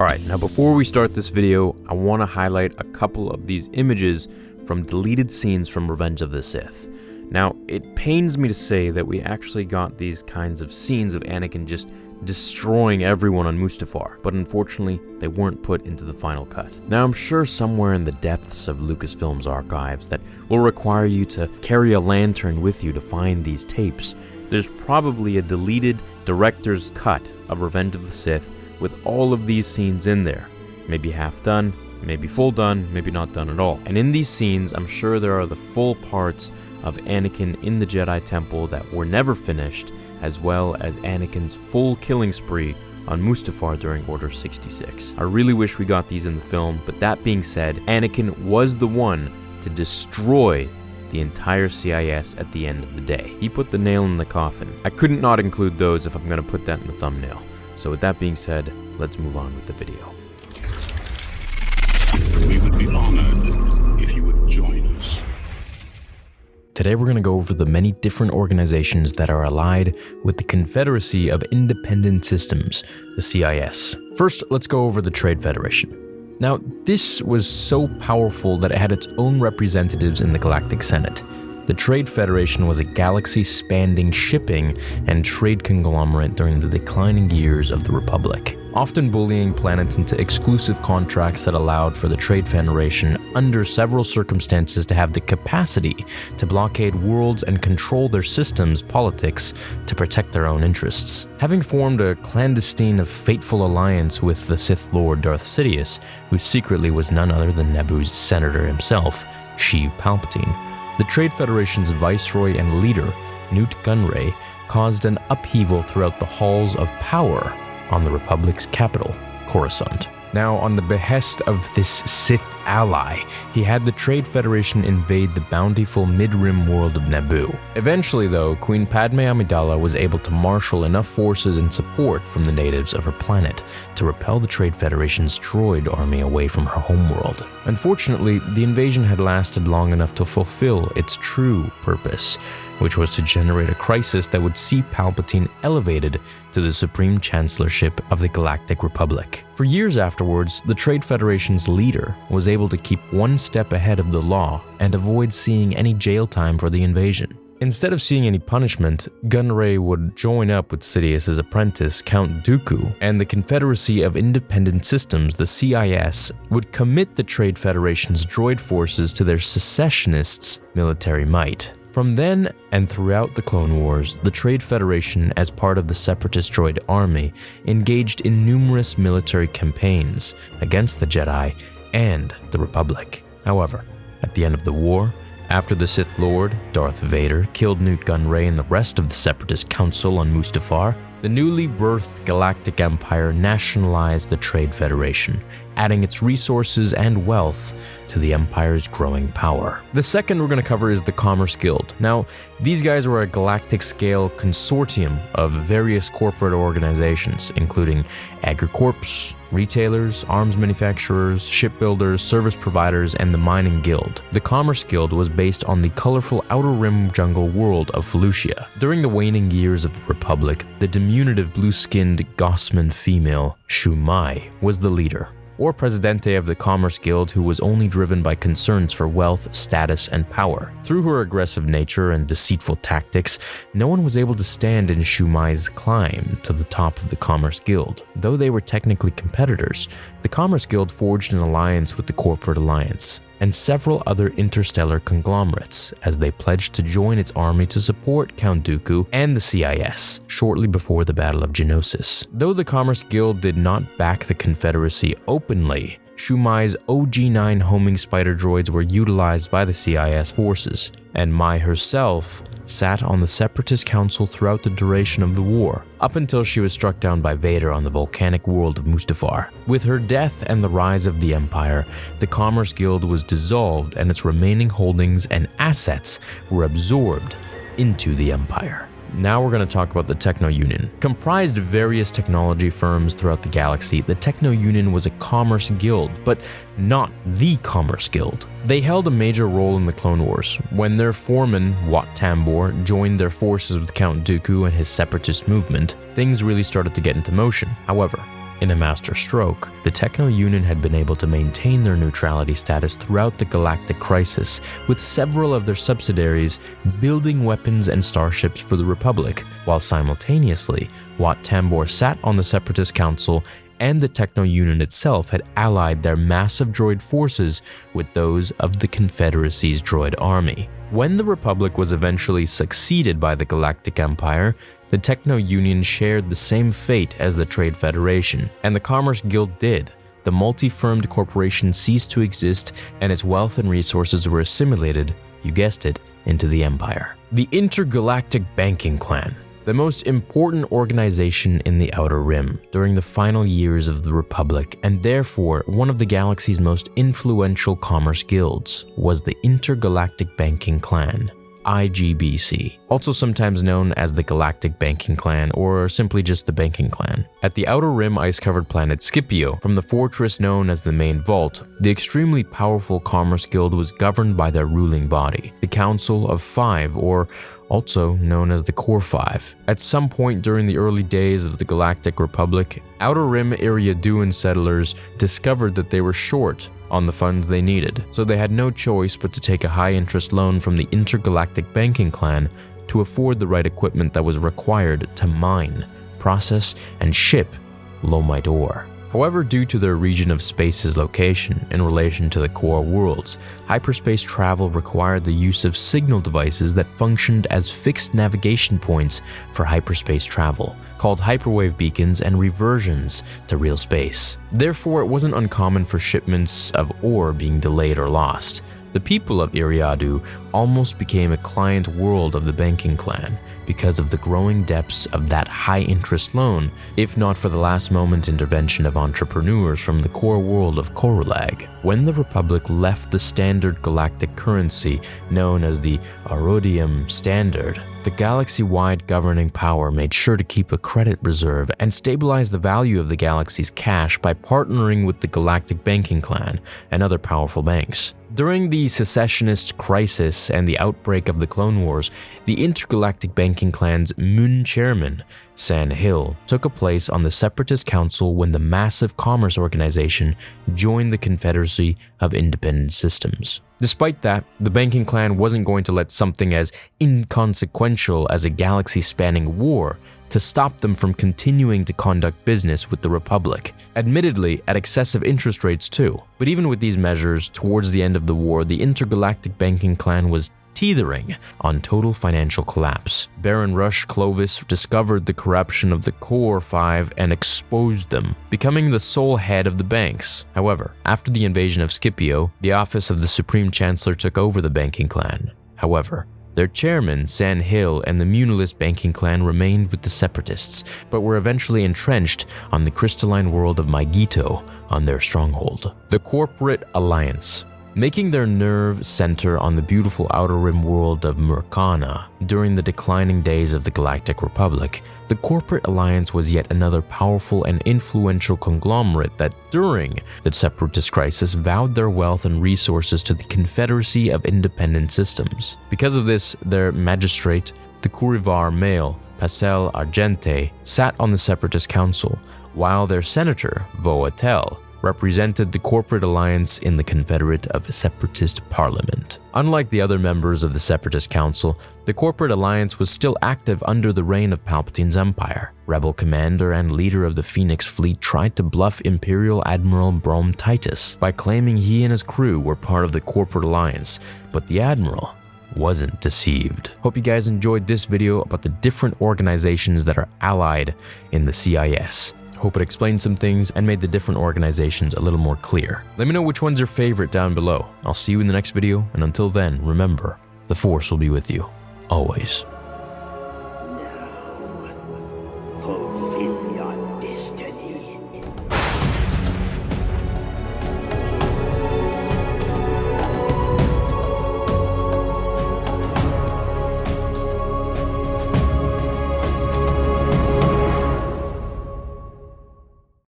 Alright, now before we start this video, I want to highlight a couple of these images from deleted scenes from Revenge of the Sith. Now, it pains me to say that we actually got these kinds of scenes of Anakin just destroying everyone on Mustafar, but unfortunately, they weren't put into the final cut. Now, I'm sure somewhere in the depths of Lucasfilm's archives that will require you to carry a lantern with you to find these tapes, there's probably a deleted director's cut of Revenge of the Sith with all of these scenes in there. Maybe half done, maybe full done, maybe not done at all. And in these scenes, I'm sure there are the full parts of Anakin in the Jedi Temple that were never finished, as well as Anakin's full killing spree on Mustafar during Order 66. I really wish we got these in the film, but that being said, Anakin was the one to destroy the entire CIS at the end of the day. He put the nail in the coffin. I couldn't not include those if I'm going to put that in the thumbnail. So with that being said, let's move on with the video. We would be honored if you would join us. Today we're going to go over the many different organizations that are allied with the Confederacy of Independent Systems, the CIS. First, let's go over the Trade Federation. Now, this was so powerful that it had its own representatives in the Galactic Senate. The Trade Federation was a galaxy-spanning shipping and trade conglomerate during the declining years of the Republic, often bullying planets into exclusive contracts that allowed for the Trade Federation, under several circumstances, to have the capacity to blockade worlds and control their systems' politics to protect their own interests. Having formed a clandestine of fateful alliance with the Sith Lord Darth Sidious, who secretly was none other than Naboo's senator himself, Sheev Palpatine, the Trade Federation's viceroy and leader, Newt Gunray, caused an upheaval throughout the halls of power on the Republic's capital, Coruscant. Now, on the behest of this Sith ally, he had the Trade Federation invade the bountiful mid-rim world of Naboo. Eventually, though, Queen Padme Amidala was able to marshal enough forces and support from the natives of her planet to repel the Trade Federation's droid army away from her homeworld. Unfortunately, the invasion had lasted long enough to fulfill its true purpose, which was to generate a crisis that would see Palpatine elevated to the Supreme Chancellorship of the Galactic Republic. For years afterwards, the Trade Federation's leader was able to keep one step ahead of the law and avoid seeing any jail time for the invasion. Instead of seeing any punishment, Gunray would join up with Sidious's apprentice, Count Dooku, and the Confederacy of Independent Systems, the CIS, would commit the Trade Federation's droid forces to their secessionists' military might. From then and throughout the Clone Wars, the Trade Federation, as part of the Separatist droid army, engaged in numerous military campaigns against the Jedi and the Republic. However, at the end of the war, after the Sith Lord, Darth Vader, killed Newt Gunray and the rest of the Separatist Council on Mustafar, the newly birthed Galactic Empire nationalized the Trade Federation, adding its resources and wealth to the Empire's growing power. The second we're going to cover is the Commerce Guild. Now, these guys were a galactic-scale consortium of various corporate organizations, including agricorps, retailers, arms manufacturers, shipbuilders, service providers, and the Mining Guild. The Commerce Guild was based on the colorful Outer Rim jungle world of Felucia. During the waning years of the Republic, the diminutive blue-skinned Gossman female, Shumai, was the leader, or Presidente of the Commerce Guild, who was only driven by concerns for wealth, status, and power. Through her aggressive nature and deceitful tactics, no one was able to stand in Shumai's climb to the top of the Commerce Guild. Though they were technically competitors, the Commerce Guild forged an alliance with the Corporate Alliance and several other interstellar conglomerates as they pledged to join its army to support Count Dooku and the CIS shortly before the Battle of Geonosis. Though the Commerce Guild did not back the Confederacy openly, Shumai's OG-9 homing spider droids were utilized by the CIS forces, and Mai herself sat on the Separatist Council throughout the duration of the war, up until she was struck down by Vader on the volcanic world of Mustafar. With her death and the rise of the Empire, the Commerce Guild was dissolved and its remaining holdings and assets were absorbed into the Empire. Now we're going to talk about the Techno Union. Comprised of various technology firms throughout the galaxy, the Techno Union was a commerce guild, but not the commerce guild. They held a major role in the Clone Wars. When their foreman, Wat Tambor, joined their forces with Count Dooku and his separatist movement, things really started to get into motion. However, In a master stroke, the Techno Union had been able to maintain their neutrality status throughout the galactic crisis, with several of their subsidiaries building weapons and starships for the Republic, while simultaneously, Wat Tambor sat on the Separatist Council and the Techno Union itself had allied their massive droid forces with those of the Confederacy's droid army. When the Republic was eventually succeeded by the Galactic Empire, the Techno Union shared the same fate as the Trade Federation, and the Commerce Guild did. The multi-firmed corporation ceased to exist, and its wealth and resources were assimilated, you guessed it, into the Empire. The Intergalactic Banking Clan, the most important organization in the Outer Rim during the final years of the Republic, and therefore one of the galaxy's most influential commerce guilds, was the Intergalactic Banking Clan, IGBC, also sometimes known as the Galactic Banking Clan or simply just the Banking Clan. At the Outer Rim ice-covered planet Scipio, from the fortress known as the Main Vault, the extremely powerful Commerce Guild was governed by their ruling body, the Council of Five, or also known as the Core Five. At some point during the early days of the Galactic Republic, Outer Rim Iriaduan settlers discovered that they were short on the funds they needed, so they had no choice but to take a high-interest loan from the Intergalactic Banking Clan to afford the right equipment that was required to mine, process, and ship Lomite ore. However, due to their region of space's location in relation to the core worlds, hyperspace travel required the use of signal devices that functioned as fixed navigation points for hyperspace travel, called hyperwave beacons and reversions to real space. Therefore, it wasn't uncommon for shipments of ore being delayed or lost. The people of Iriadu almost became a client world of the Banking Clan because of the growing depths of that high-interest loan, if not for the last-moment intervention of entrepreneurs from the core world of Korulag. When the Republic left the standard galactic currency known as the Arodium Standard, the galaxy-wide governing power made sure to keep a credit reserve and stabilize the value of the galaxy's cash by partnering with the Galactic Banking Clan and other powerful banks. During the secessionist crisis and the outbreak of the Clone Wars, the Intergalactic Banking Clan's Moon chairman, San Hill, took a place on the Separatist Council when the massive commerce organization joined the Confederacy of Independent Systems. Despite that, the Banking Clan wasn't going to let something as inconsequential as a galaxy-spanning war to stop them from continuing to conduct business with the Republic, admittedly at excessive interest rates too. But even with these measures, towards the end of the war, the Intergalactic Banking Clan was teetering on total financial collapse. Baron Rush Clovis discovered the corruption of the Core Five and exposed them, becoming the sole head of the banks. However, after the invasion of Scipio, the office of the Supreme Chancellor took over the Banking Clan. However, their chairman, San Hill, and the Munilist Banking Clan remained with the Separatists, but were eventually entrenched on the crystalline world of Maigito on their stronghold. The Corporate Alliance. Making their nerve center on the beautiful Outer Rim world of Murkana during the declining days of the Galactic Republic, the Corporate Alliance was yet another powerful and influential conglomerate that during the Separatist crisis vowed their wealth and resources to the Confederacy of Independent Systems. Because of this, their magistrate, the Kurivar male, Pasel Argente, sat on the Separatist Council, while their senator, Voatel, represented the Corporate Alliance in the Confederate of Separatist Parliament. Unlike the other members of the Separatist Council, the Corporate Alliance was still active under the reign of Palpatine's empire. Rebel commander and leader of the Phoenix Fleet tried to bluff Imperial Admiral Brom Titus by claiming he and his crew were part of the Corporate Alliance, but the Admiral wasn't deceived. Hope you guys enjoyed this video about the different organizations that are allied in the CIS. Hope it explained some things and made the different organizations a little more clear. Let me know which one's your favorite down below. I'll see you in the next video, and until then, remember, the Force will be with you, always.